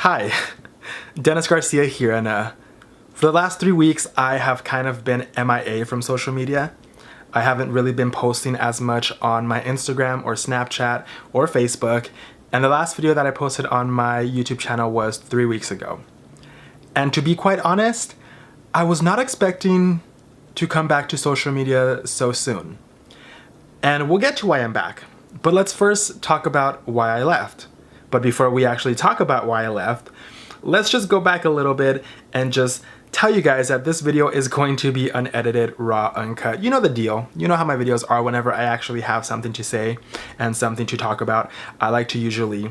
Hi, Dennis Garcia here, and for the last 3 weeks I have kind of been MIA from social media. I haven't really been posting as much on my Instagram or Snapchat or Facebook, and the last video that I posted on my YouTube channel was 3 weeks ago. And to be quite honest, I was not expecting to come back to social media so soon. And we'll get to why I'm back, but let's first talk about why I left. But before we actually talk about why I left, let's just go back a little bit and just tell you guys that this video is going to be unedited, raw, uncut. You know the deal. You know how my videos are whenever I actually have something to say and something to talk about. I like to usually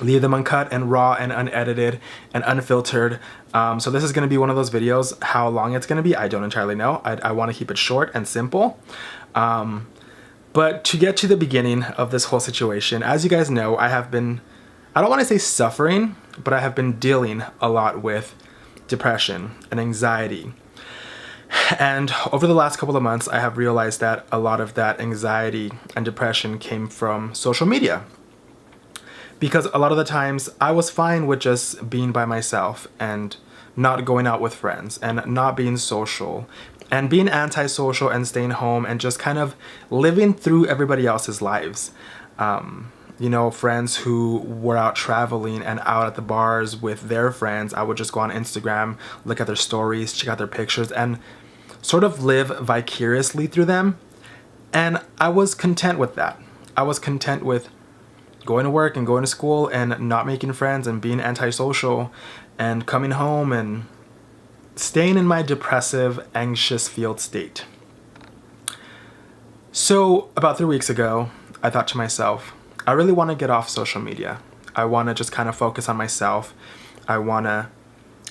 leave them uncut and raw and unedited and unfiltered. So this is going to be one of those videos. How long it's going to be, I don't entirely know. I want to keep it short and simple. But to get to the beginning of this whole situation, as you guys know, I have been, I don't want to say suffering, but I have been dealing a lot with depression and anxiety. And over the last couple of months, I have realized that a lot of that anxiety and depression came from social media. Because a lot of the times I was fine with just being by myself and not going out with friends and not being social and being antisocial and staying home and just kind of living through everybody else's lives. You know, friends who were out traveling and out at the bars with their friends, I would just go on Instagram, look at their stories, check out their pictures, and sort of live vicariously through them. And I was content with that. I was content with going to work and going to school and not making friends and being antisocial and coming home and staying in my depressive, anxious field state. So about 3 weeks ago, I thought to myself, I really want to get off social media. I want to just kind of focus on myself. I want to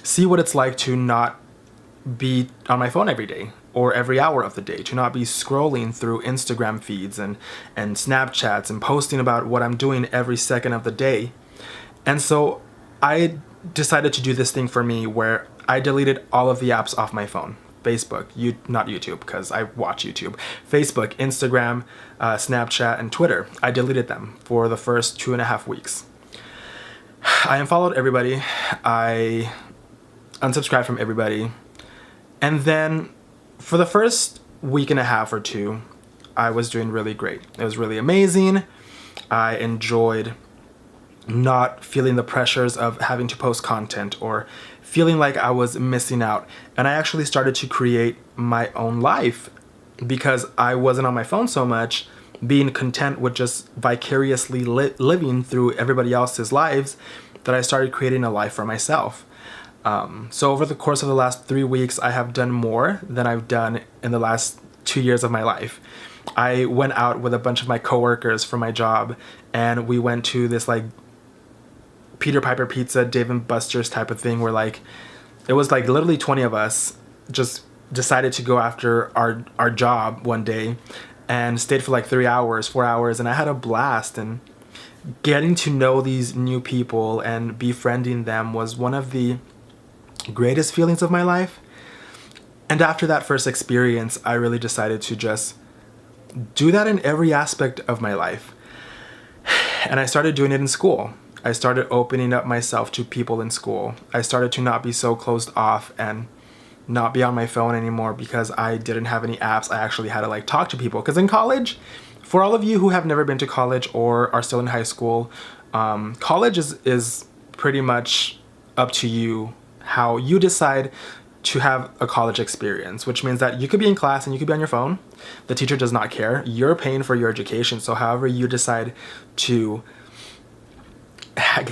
see what it's like to not be on my phone every day or every hour of the day, to not be scrolling through Instagram feeds and Snapchats and posting about what I'm doing every second of the day. And so I decided to do this thing for me where I deleted all of the apps off my phone. Facebook, not YouTube because I watch YouTube, Facebook, Instagram, Snapchat, and Twitter. I deleted them for the first 2.5 weeks. I unfollowed everybody. I unsubscribed from everybody. And then for the first week and a half or two, I was doing really great. It was really amazing. I enjoyed not feeling the pressures of having to post content or feeling like I was missing out. And I actually started to create my own life because I wasn't on my phone so much, being content with just vicariously living through everybody else's lives, that I started creating a life for myself. So over the course of the last 3 weeks, I have done more than I've done in the last 2 years of my life. I went out with a bunch of my coworkers from my job, and we went to this like Peter Piper Pizza, Dave & Buster's type of thing where like, it was like literally 20 of us just decided to go after our job one day and stayed for like 3 hours, 4 hours, and I had a blast. And getting to know these new people and befriending them was one of the greatest feelings of my life. And after that first experience, I really decided to just do that in every aspect of my life. And I started doing it in school. I started opening up myself to people in school. I started to not be so closed off and not be on my phone anymore because I didn't have any apps. I actually had to like talk to people. Because in college, for all of you who have never been to college or are still in high school, college is pretty much up to you how you decide to have a college experience, which means that you could be in class and you could be on your phone. The teacher does not care. You're paying for your education. So however you decide to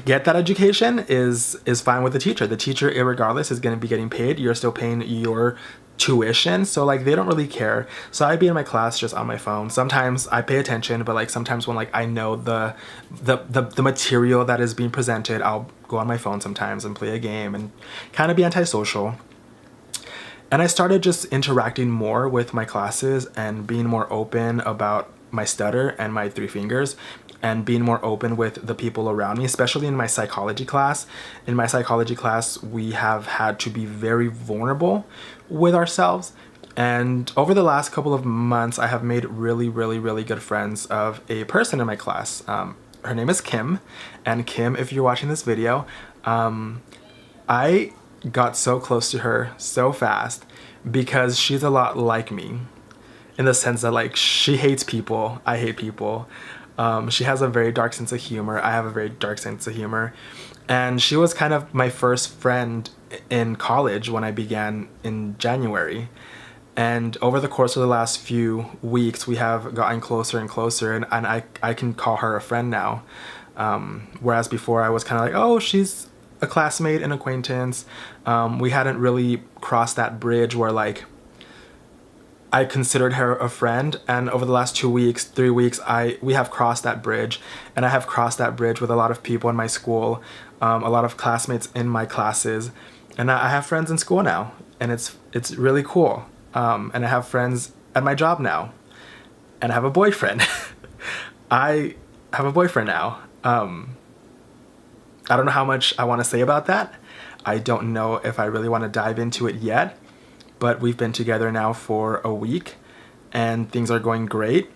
get that education is fine with the teacher. The teacher, irregardless, is going to be getting paid. You're still paying your tuition, so like they don't really care. So I'd be in my class just on my phone. Sometimes I pay attention, but like sometimes when like I know the material that is being presented, I'll go on my phone sometimes and play a game and kind of be antisocial. And I started just interacting more with my classes and being more open about my stutter and my 3 fingers, and being more open with the people around me, especially in my psychology class. In my psychology class, we have had to be very vulnerable with ourselves. And over the last couple of months, I have made really, really, really good friends of a person in my class. her name is Kim. And Kim, if you're watching this video, I got so close to her so fast because she's a lot like me in the sense that like she hates people, I hate people. She has a very dark sense of humor. I have a very dark sense of humor. And she was kind of my first friend in college when I began in January. And over the course of the last few weeks, we have gotten closer and closer, and I can call her a friend now. Whereas before I was kind of like, oh, she's a classmate, an acquaintance. We hadn't really crossed that bridge where like I considered her a friend, and over the last 2 weeks, 3 weeks, we have crossed that bridge, and I have crossed that bridge with a lot of people in my school, a lot of classmates in my classes, and I have friends in school now, and it's really cool. And I have friends at my job now, and I have a boyfriend. I have a boyfriend now. I don't know how much I want to say about that. I don't know if I really want to dive into it yet, but we've been together now for a week and things are going great.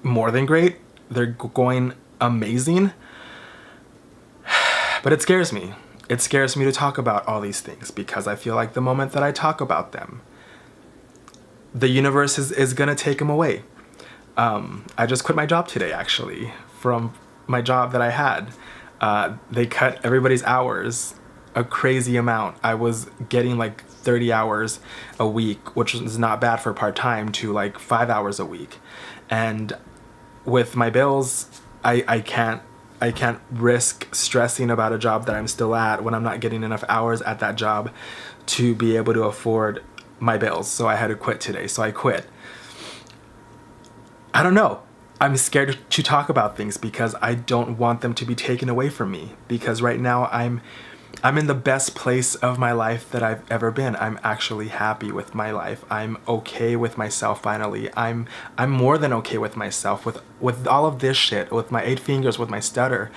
More than great. They're going amazing. But it scares me. It scares me to talk about all these things because I feel like the moment that I talk about them, the universe is gonna take them away. I just quit my job today, actually, from my job that I had. They cut everybody's hours a crazy amount. I was getting like 30 hours a week, which is not bad for part-time, to like 5 hours a week. And with my bills, I can't risk stressing about a job that I'm still at when I'm not getting enough hours at that job to be able to afford my bills. So I had to quit today. So I quit. I don't know. I'm scared to talk about things because I don't want them to be taken away from me. Because right now I'm in the best place of my life that I've ever been. I'm actually happy with my life. I'm okay with myself finally. I'm more than okay with myself with all of this shit, with my 8 fingers, with my stutter.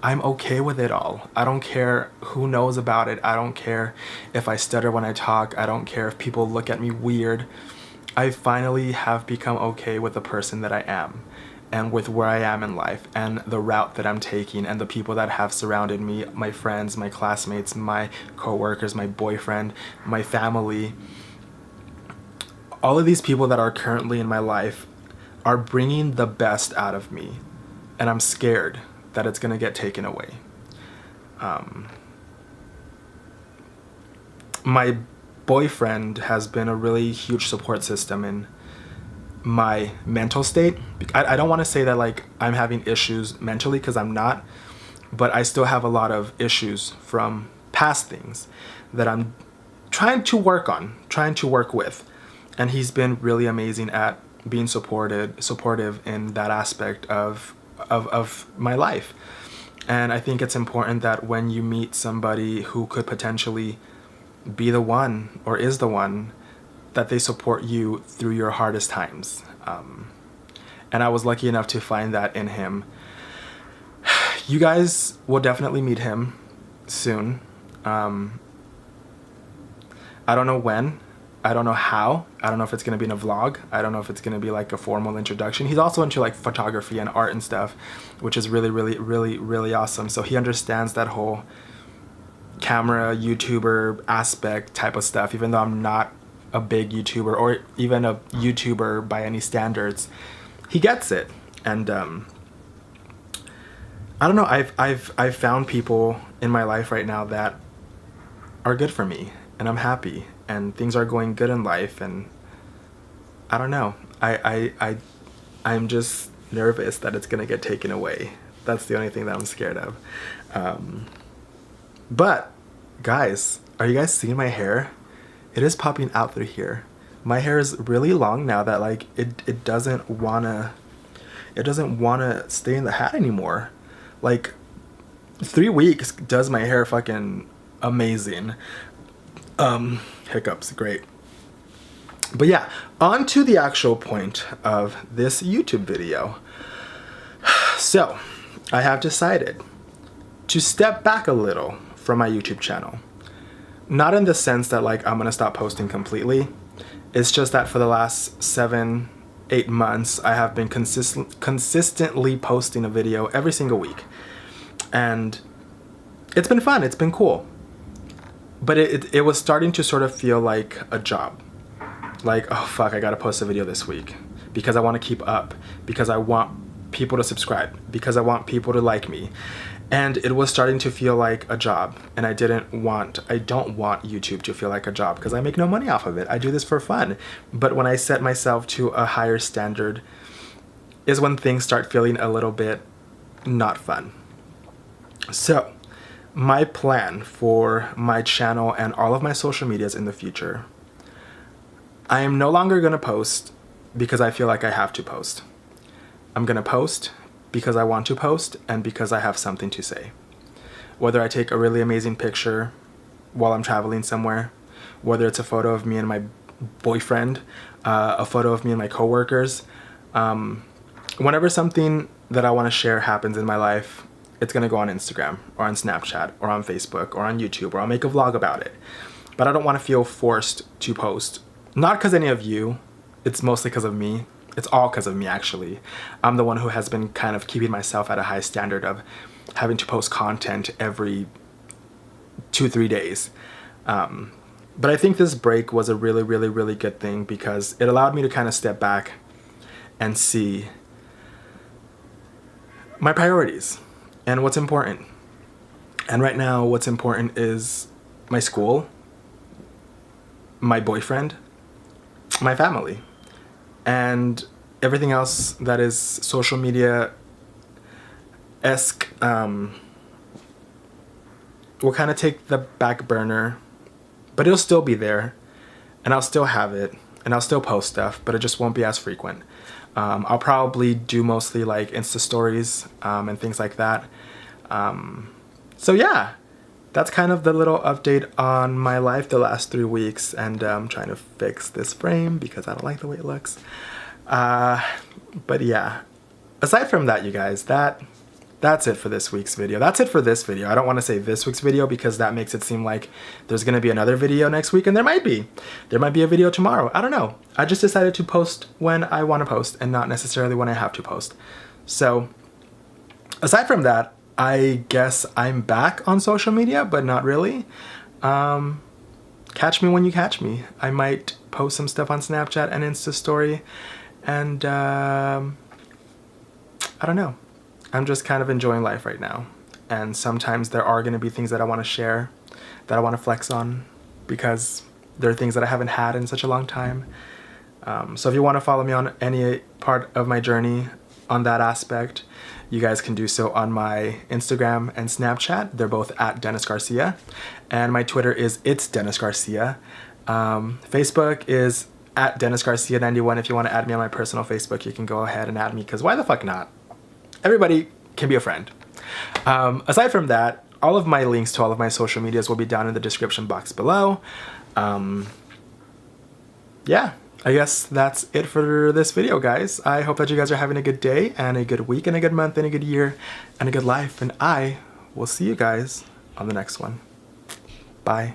I'm okay with it all. I don't care who knows about it. I don't care if I stutter when I talk. I don't care if people look at me weird. I finally have become okay with the person that I am and with where I am in life and the route that I'm taking and the people that have surrounded me, my friends, my classmates, my coworkers, my boyfriend, my family. All of these people that are currently in my life are bringing the best out of me, and I'm scared that it's gonna get taken away. My boyfriend has been a really huge support system in my mental state. I don't want to say that like I'm having issues mentally, because I'm not, but I still have a lot of issues from past things that I'm trying to work with, and he's been really amazing at being supportive in that aspect of my life. And I think it's important that when you meet somebody who could potentially be the one or is the one, that they support you through your hardest times. And I was lucky enough to find that in him. You guys will definitely meet him soon. I don't know when. I don't know how. I don't know if it's going to be in a vlog. I don't know if it's going to be like a formal introduction. He's also into like photography and art and stuff, which is really, really, really, really awesome. So he understands that whole camera YouTuber aspect type of stuff, even though I'm not a big YouTuber or even a YouTuber by any standards. He gets it. And I don't know, I've found people in my life right now that are good for me, and I'm happy, and things are going good in life, and I don't know. I'm just nervous that it's gonna get taken away. That's the only thing that I'm scared of. But guys, are you guys seeing my hair? It is popping out through here. My hair is really long now that like it doesn't wanna stay in the hat anymore. Like 3 weeks does my hair fucking amazing. Hiccups, great. But yeah, on to the actual point of this YouTube video. So, I have decided to step back a little from my YouTube channel. Not in the sense that like I'm gonna stop posting completely. It's just that for the last 7-8 8 months, I have been consistently posting a video every single week. And it's been fun, it's been cool. But it was starting to sort of feel like a job. Like, oh fuck, I gotta post a video this week because I want to keep up, because I want people to subscribe, because I want people to like me. And it was starting to feel like a job, and I don't want YouTube to feel like a job because I make no money off of it. I do this for fun. But when I set myself to a higher standard is when things start feeling a little bit not fun. So my plan for my channel and all of my social medias in the future, I am no longer going to post because I feel like I have to post. I'm going to post because I want to post and because I have something to say. Whether I take a really amazing picture while I'm traveling somewhere, whether it's a photo of me and my boyfriend, a photo of me and my coworkers, whenever something that I want to share happens in my life, it's going to go on Instagram or on Snapchat or on Facebook or on YouTube, or I'll make a vlog about it. But I don't want to feel forced to post. Not because any of you, it's mostly because of me. It's all because of me, actually. I'm the one who has been kind of keeping myself at a high standard of having to post content every 2-3 days. But I think this break was a really, really, really good thing because it allowed me to kind of step back and see my priorities and what's important. And right now, what's important is my school, my boyfriend, my family, and everything else that is social media-esque will kind of take the back burner, but it'll still be there, and I'll still have it, and I'll still post stuff, but it just won't be as frequent. I'll probably do mostly like Insta stories and things like that. So yeah, that's kind of the little update on my life the last 3 weeks, and I'm trying to fix this frame because I don't like the way it looks. But yeah, aside from that, you guys, that's it for this week's video. That's it for this video. I don't want to say this week's video because that makes it seem like there's going to be another video next week, and there might be. There might be a video tomorrow. I don't know. I just decided to post when I want to post and not necessarily when I have to post. So aside from that, I guess I'm back on social media, but not really. Catch me when you catch me. I might post some stuff on Snapchat and Insta story, and I don't know. I'm just kind of enjoying life right now. And sometimes there are going to be things that I want to share, that I want to flex on, because there are things that I haven't had in such a long time. So if you want to follow me on any part of my journey on that aspect, you guys can do so on my Instagram and Snapchat. They're both at Dennis Garcia. And my Twitter is It's Dennis Garcia. Facebook is at Dennis Garcia 91. If you want to add me on my personal Facebook, you can go ahead and add me, because why the fuck not? Everybody can be a friend. Aside from that, all of my links to all of my social medias will be down in the description box below. Yeah, I guess that's it for this video, guys. I hope that you guys are having a good day and a good week and a good month and a good year and a good life. And I will see you guys on the next one. Bye.